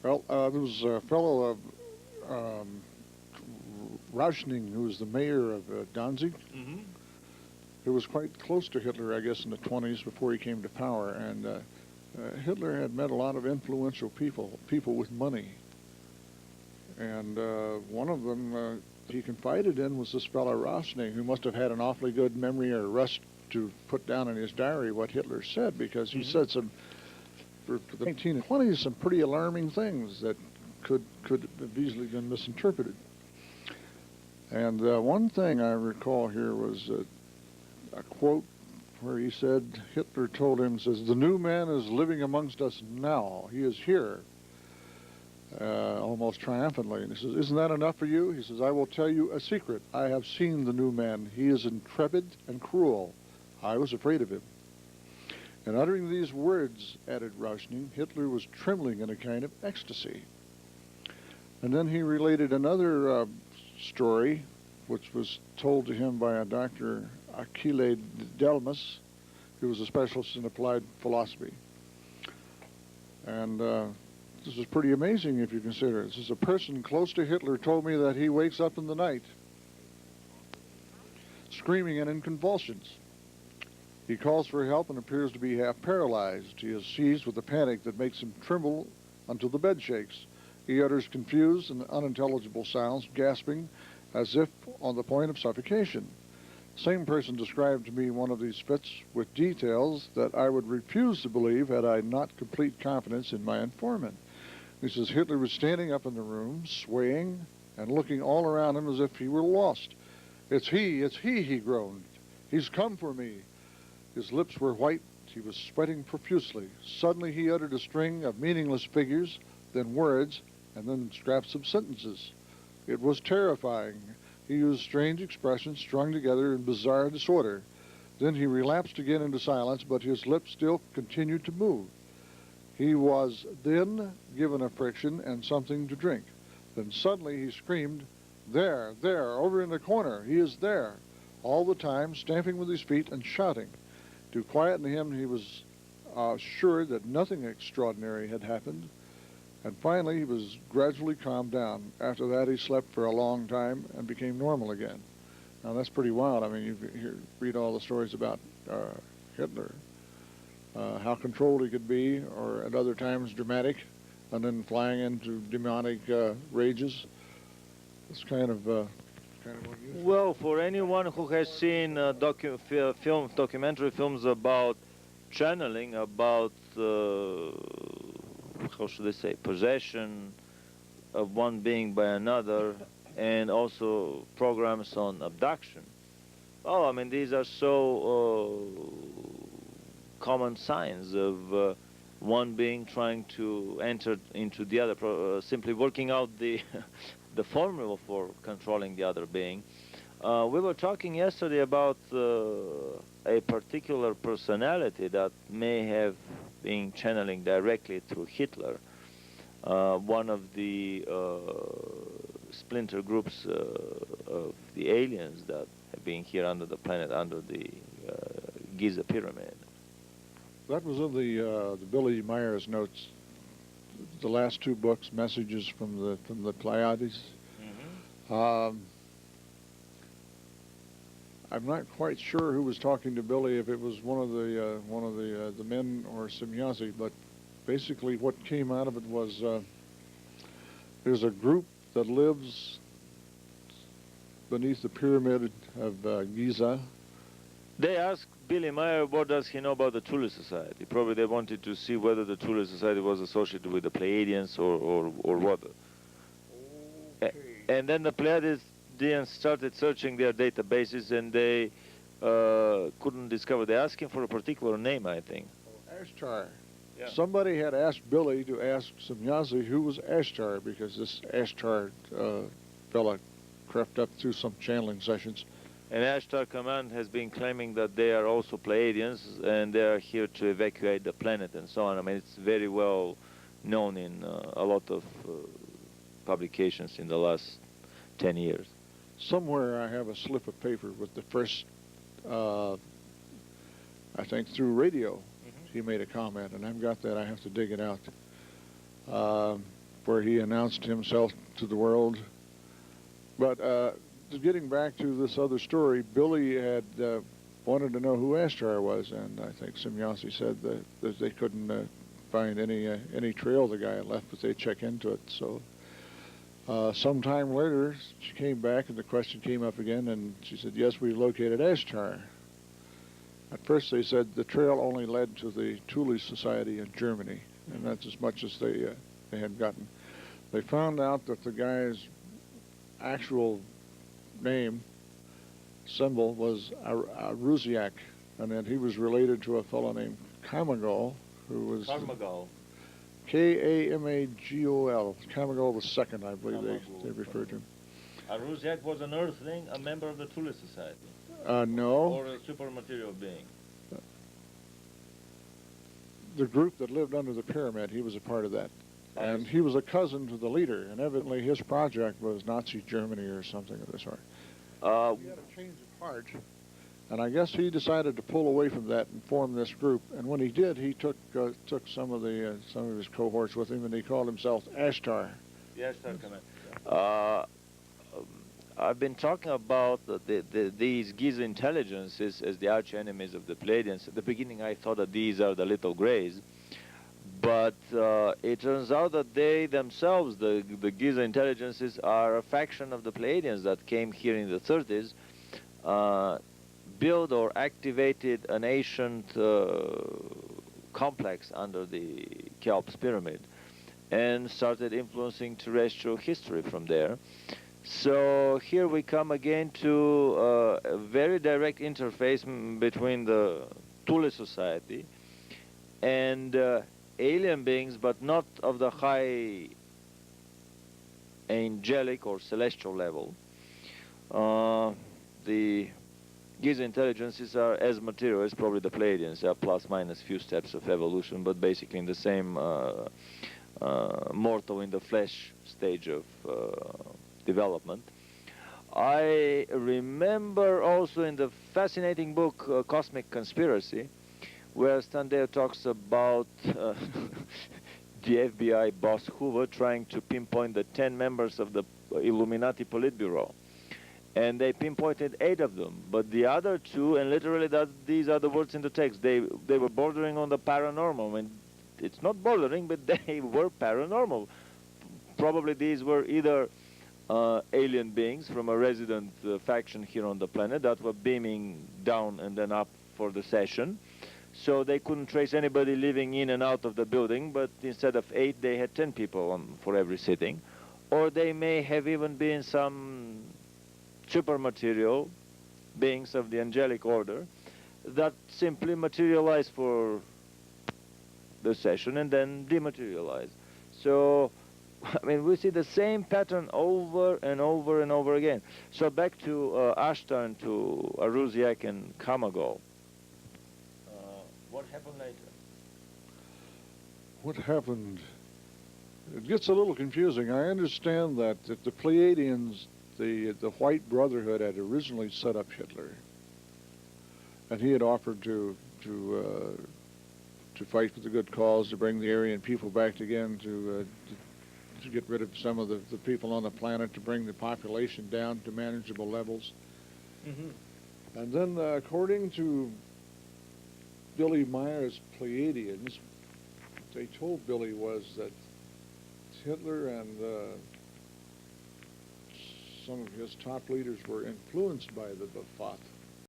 Well, there was a fellow, um, Rauschning, who was the mayor of Danzig, Mm-hmm. who was quite close to Hitler, I guess, in the 20s before he came to power. And Hitler had met a lot of influential people with money. And one of them he confided in was this fellow Rauschning, who must have had an awfully good memory or rust to put down in his diary what Hitler said, because he said some, for the 1920s, some pretty alarming things that could have easily been misinterpreted. And one thing I recall here was a quote where he said, Hitler told him, says, "The new man is living amongst us now. He is here," almost triumphantly. And he says, "Isn't that enough for you?" He says, "I will tell you a secret. I have seen the new man. He is intrepid and cruel. I was afraid of him." And uttering these words, added Rauschning, Hitler was trembling in a kind of ecstasy. And then he related another story, which was told to him by a Dr. Achille Delmas, who was a specialist in applied philosophy. And this is pretty amazing if you consider it. This is a person close to Hitler told me that he wakes up in the night screaming and in convulsions. He calls for help and appears to be half paralyzed. He is seized with a panic that makes him tremble until the bed shakes. He utters confused and unintelligible sounds, gasping as if on the point of suffocation. The same person described to me one of these fits with details that I would refuse to believe had I not complete confidence in my informant. He says Hitler was standing up in the room, swaying and looking all around him as if he were lost. It's he, he groaned. "He's come for me." His lips were white. He was sweating profusely. Suddenly he uttered a string of meaningless figures, then words, and then scraps of sentences. It was terrifying. He used strange expressions strung together in bizarre disorder. Then he relapsed again into silence, but his lips still continued to move. He was then given a friction and something to drink. Then suddenly he screamed, "There, there, over in the corner, he is there," all the time stamping with his feet and shouting. To quieten him, he was sure that nothing extraordinary had happened. And finally, he was gradually calmed down. After that, he slept for a long time and became normal again. Now, that's pretty wild. I mean, you read all the stories about Hitler, how controlled he could be, or at other times dramatic, and then flying into demonic rages. It's kind of unusual. Well, for anyone who has seen documentary films about channeling, about how should I say, possession of one being by another, and also programs on abduction. Oh, I mean, these are so common signs of one being trying to enter into the other, simply working out the the formula for controlling the other being. We were talking yesterday about a particular personality that may have been channeling directly through Hitler. One of the splinter groups of the aliens that have been here under the planet, under the Giza pyramid. That was in the Billy Myers notes, the last two books, Messages from the Pleiades. Mm-hmm. I'm not quite sure who was talking to Billy, if it was one of the men or Semyazi, but basically what came out of it was there's a group that lives beneath the pyramid of Giza. They asked Billy Meyer what does he know about the Thule Society. Probably they wanted to see whether the Thule Society was associated with the Pleiadians or what. Okay. And then the Pleiadians started searching their databases, and they couldn't discover. They asked him for a particular name, I think. Ashtar. Yeah. Somebody had asked Billy to ask Semyazi who was Ashtar, because this Ashtar fella crept up through some channeling sessions. And Ashtar Command has been claiming that they are also Pleiadians, and they are here to evacuate the planet and so on. I mean, it's very well known in a lot of publications in the last 10 years. Somewhere I have a slip of paper with the first, I think through radio, he made a comment, and I've got that. I have to dig it out. where he announced himself to the world. But getting back to this other story, Billy had wanted to know who Ashtar was, and I think Semyonsi said that they couldn't find any trail the guy had left, but they check into it. So sometime later, she came back, and the question came up again, and she said, "Yes, we located Ashtar." At first, they said the trail only led to the Thule Society in Germany, and that's as much as they had gotten. They found out that the guy's actual name, symbol, was Aruziak, and that he was related to a fellow named Kamagol, who was Kamagol. Kamagol, Kamagol the second, I believe they referred to him. Aruziak was an earthling, a member of the Thule Society. No. Or a supermaterial being. The group that lived under the pyramid, he was a part of that. And he was a cousin to the leader, and evidently his project was Nazi Germany or something of the sort. He had a change of heart, and I guess he decided to pull away from that and form this group. And when he did, he took some of his cohorts with him, and he called himself Ashtar. The Ashtar Command. I've been talking about these Giza intelligences as the arch enemies of the Pleiadians. At the beginning, I thought that these are the little grays. But it turns out that they themselves, the Giza intelligences, are a faction of the Pleiadians that came here in the 30s, built or activated an ancient complex under the Cheops pyramid, and started influencing terrestrial history from there. So here we come again to a very direct interface between the Thule Society and alien beings, but not of the high angelic or celestial level. The Giza intelligences are as material as probably the Pleiadians, plus minus few steps of evolution, but basically in the same mortal in the flesh stage of development. I remember also in the fascinating book Cosmic Conspiracy, where Standeo talks about the FBI boss Hoover trying to pinpoint the 10 members of the Illuminati Politburo. And they pinpointed 8 of them, but the other 2, and literally these are the words in the text, they were bordering on the paranormal. I mean, it's not bordering, but they were paranormal. Probably these were either alien beings from a resident faction here on the planet that were beaming down and then up for the session. So they couldn't trace anybody living in and out of the building, but instead of 8, they had 10 people for every sitting. Or they may have even been some supermaterial beings of the angelic order that simply materialized for the session and then dematerialized. So, I mean, we see the same pattern over and over and over again. So back to Ashtar and to Aruziak and Kamagol. What happened later? What happened? It gets a little confusing. I understand that the Pleiadians, the White Brotherhood, had originally set up Hitler, and he had offered to fight for the good cause, to bring the Aryan people back again, to get rid of some of the people on the planet, to bring the population down to manageable levels. Mm-hmm. And then, according to Billy Meyer's Pleiadians, what they told Billy was that Hitler and some of his top leaders were influenced by the Befat.